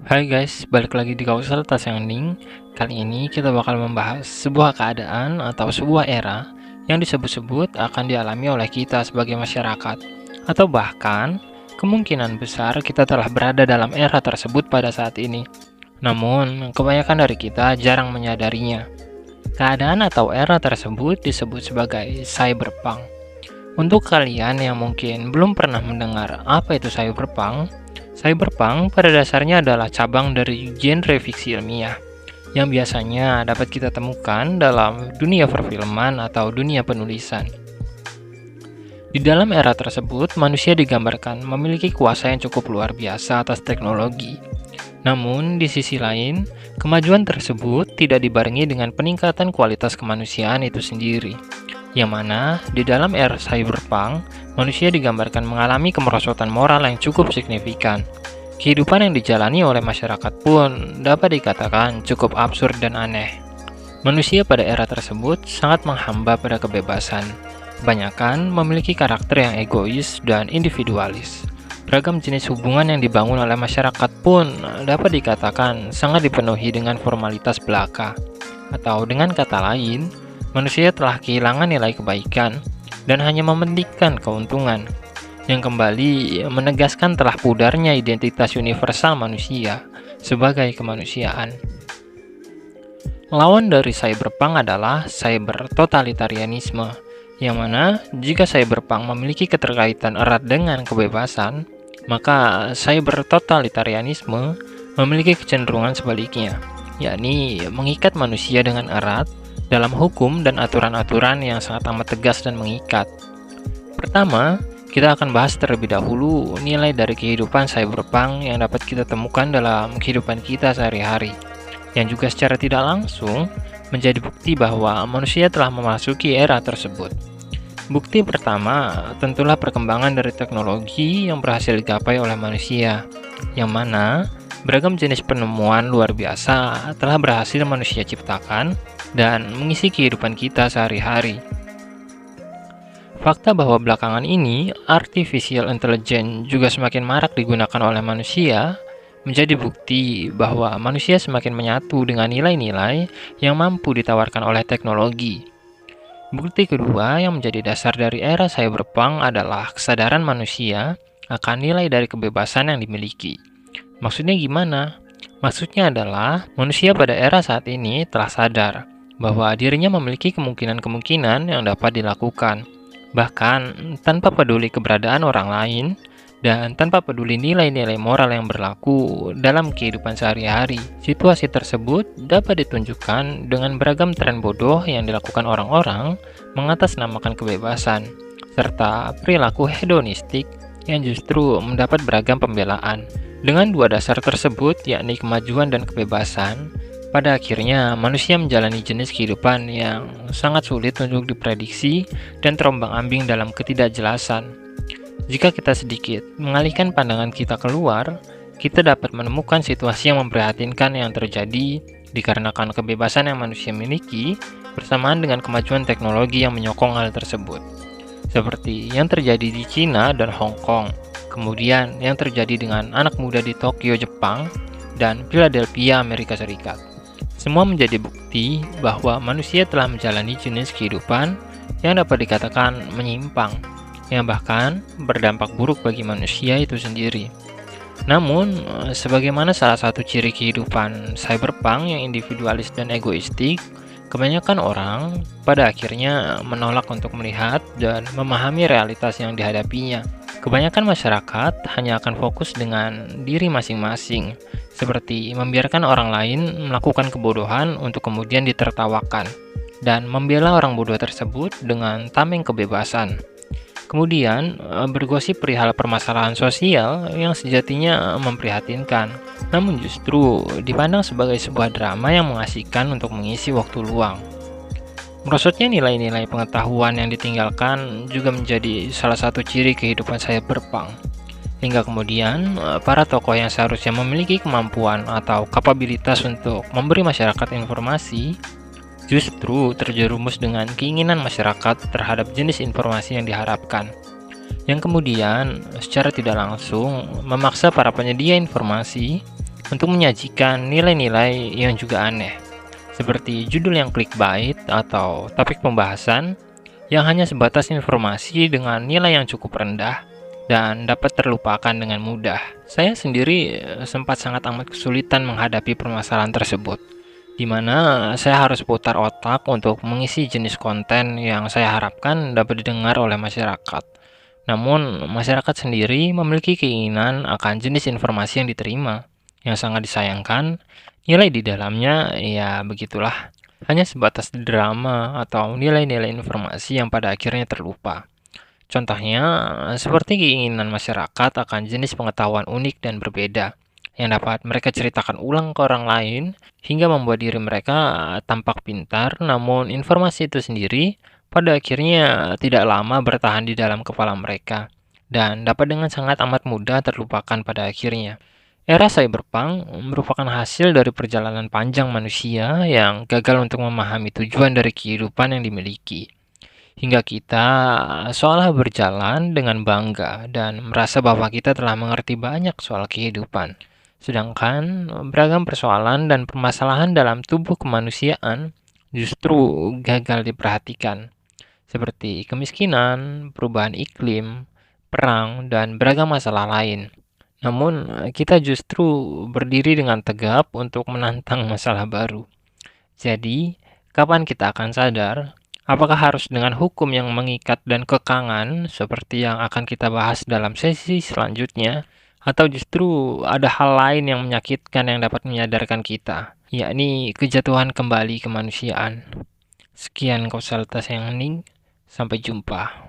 Hai guys, balik lagi di Kausalitas yang Ning. Kali ini kita bakal membahas sebuah keadaan atau sebuah era yang disebut-sebut akan dialami oleh kita sebagai masyarakat. Atau bahkan, kemungkinan besar kita telah berada dalam era tersebut pada saat ini. Namun, kebanyakan dari kita jarang menyadarinya. Keadaan atau era tersebut disebut sebagai cyberpunk. Untuk kalian yang mungkin belum pernah mendengar apa itu cyberpunk, cyberpunk pada dasarnya adalah cabang dari genre fiksi ilmiah yang biasanya dapat kita temukan dalam dunia perfilman atau dunia penulisan. Di dalam era tersebut, manusia digambarkan memiliki kuasa yang cukup luar biasa atas teknologi. Namun, di sisi lain, kemajuan tersebut tidak dibarengi dengan peningkatan kualitas kemanusiaan itu sendiri, yang mana di dalam era cyberpunk, manusia digambarkan mengalami kemerosotan moral yang cukup signifikan. Kehidupan yang dijalani oleh masyarakat pun dapat dikatakan cukup absurd dan aneh. Manusia pada era tersebut sangat menghamba pada kebebasan. Kebanyakan memiliki karakter yang egois dan individualis. Beragam jenis hubungan yang dibangun oleh masyarakat pun dapat dikatakan sangat dipenuhi dengan formalitas belaka. Atau dengan kata lain, manusia telah kehilangan nilai kebaikan dan hanya mementingkan keuntungan, yang kembali menegaskan telah pudarnya identitas universal manusia sebagai kemanusiaan. Lawan dari cyberpunk adalah cyber totalitarianisme, yang mana jika cyberpunk memiliki keterkaitan erat dengan kebebasan, maka cyber totalitarianisme memiliki kecenderungan sebaliknya, yakni mengikat manusia dengan erat dalam hukum dan aturan-aturan yang sangat amat tegas dan mengikat. Pertama, kita akan bahas terlebih dahulu nilai dari kehidupan cyberpunk yang dapat kita temukan dalam kehidupan kita sehari-hari, yang juga secara tidak langsung menjadi bukti bahwa manusia telah memasuki era tersebut. Bukti pertama tentulah perkembangan dari teknologi yang berhasil digapai oleh manusia, yang mana beragam jenis penemuan luar biasa telah berhasil manusia ciptakan dan mengisi kehidupan kita sehari-hari. Fakta bahwa belakangan ini artificial intelligence juga semakin marak digunakan oleh manusia menjadi bukti bahwa manusia semakin menyatu dengan nilai-nilai yang mampu ditawarkan oleh teknologi. Bukti kedua yang menjadi dasar dari era cyberpunk adalah kesadaran manusia akan nilai dari kebebasan yang dimiliki. Maksudnya gimana? Maksudnya adalah manusia pada era saat ini telah sadar bahwa dirinya memiliki kemungkinan-kemungkinan yang dapat dilakukan, bahkan tanpa peduli keberadaan orang lain dan tanpa peduli nilai-nilai moral yang berlaku dalam kehidupan sehari-hari. Situasi tersebut dapat ditunjukkan dengan beragam tren bodoh yang dilakukan orang-orang mengatasnamakan kebebasan, serta perilaku hedonistik yang justru mendapat beragam pembelaan. Dengan dua dasar tersebut, yakni kemajuan dan kebebasan, pada akhirnya manusia menjalani jenis kehidupan yang sangat sulit untuk diprediksi dan terombang-ambing dalam ketidakjelasan. Jika kita sedikit mengalihkan pandangan kita keluar, kita dapat menemukan situasi yang memprihatinkan yang terjadi dikarenakan kebebasan yang manusia miliki bersamaan dengan kemajuan teknologi yang menyokong hal tersebut. Seperti yang terjadi di Cina dan Hong Kong, kemudian yang terjadi dengan anak muda di Tokyo, Jepang, dan Philadelphia, Amerika Serikat. Semua menjadi bukti bahwa manusia telah menjalani jenis kehidupan yang dapat dikatakan menyimpang, yang bahkan berdampak buruk bagi manusia itu sendiri. Namun, sebagaimana salah satu ciri kehidupan cyberpunk yang individualis dan egoistik, kebanyakan orang pada akhirnya menolak untuk melihat dan memahami realitas yang dihadapinya. Kebanyakan masyarakat hanya akan fokus dengan diri masing-masing, seperti membiarkan orang lain melakukan kebodohan untuk kemudian ditertawakan, dan membela orang bodoh tersebut dengan tameng kebebasan. Kemudian, bergosip perihal permasalahan sosial yang sejatinya memprihatinkan, namun justru dipandang sebagai sebuah drama yang mengasihkan untuk mengisi waktu luang. Merosotnya nilai-nilai pengetahuan yang ditinggalkan juga menjadi salah satu ciri kehidupan cyberpunk. Hingga kemudian, para tokoh yang seharusnya memiliki kemampuan atau kapabilitas untuk memberi masyarakat informasi, justru terjerumus dengan keinginan masyarakat terhadap jenis informasi yang diharapkan. Yang kemudian, secara tidak langsung, memaksa para penyedia informasi untuk menyajikan nilai-nilai yang juga aneh, seperti judul yang clickbait atau topik pembahasan yang hanya sebatas informasi dengan nilai yang cukup rendah dan dapat terlupakan dengan mudah. Saya sendiri sempat sangat amat kesulitan menghadapi permasalahan tersebut, di mana saya harus putar otak untuk mengisi jenis konten yang saya harapkan dapat didengar oleh masyarakat. Namun, masyarakat sendiri memiliki keinginan akan jenis informasi yang diterima, yang sangat disayangkan. Nilai di dalamnya, ya begitulah, hanya sebatas drama atau nilai-nilai informasi yang pada akhirnya terlupa. Contohnya, seperti keinginan masyarakat akan jenis pengetahuan unik dan berbeda, yang dapat mereka ceritakan ulang ke orang lain, hingga membuat diri mereka tampak pintar, namun informasi itu sendiri pada akhirnya tidak lama bertahan di dalam kepala mereka, dan dapat dengan sangat amat mudah terlupakan pada akhirnya. Era cyberpunk merupakan hasil dari perjalanan panjang manusia yang gagal untuk memahami tujuan dari kehidupan yang dimiliki. Hingga kita seolah berjalan dengan bangga dan merasa bahwa kita telah mengerti banyak soal kehidupan. Sedangkan beragam persoalan dan permasalahan dalam tubuh kemanusiaan justru gagal diperhatikan, seperti kemiskinan, perubahan iklim, perang, dan beragam masalah lain. Namun, kita justru berdiri dengan tegap untuk menantang masalah baru. Jadi, kapan kita akan sadar? Apakah harus dengan hukum yang mengikat dan kekangan seperti yang akan kita bahas dalam sesi selanjutnya? Atau justru ada hal lain yang menyakitkan yang dapat menyadarkan kita, yakni kejatuhan kembali kemanusiaan. Sekian kausalitas yang hening, sampai jumpa.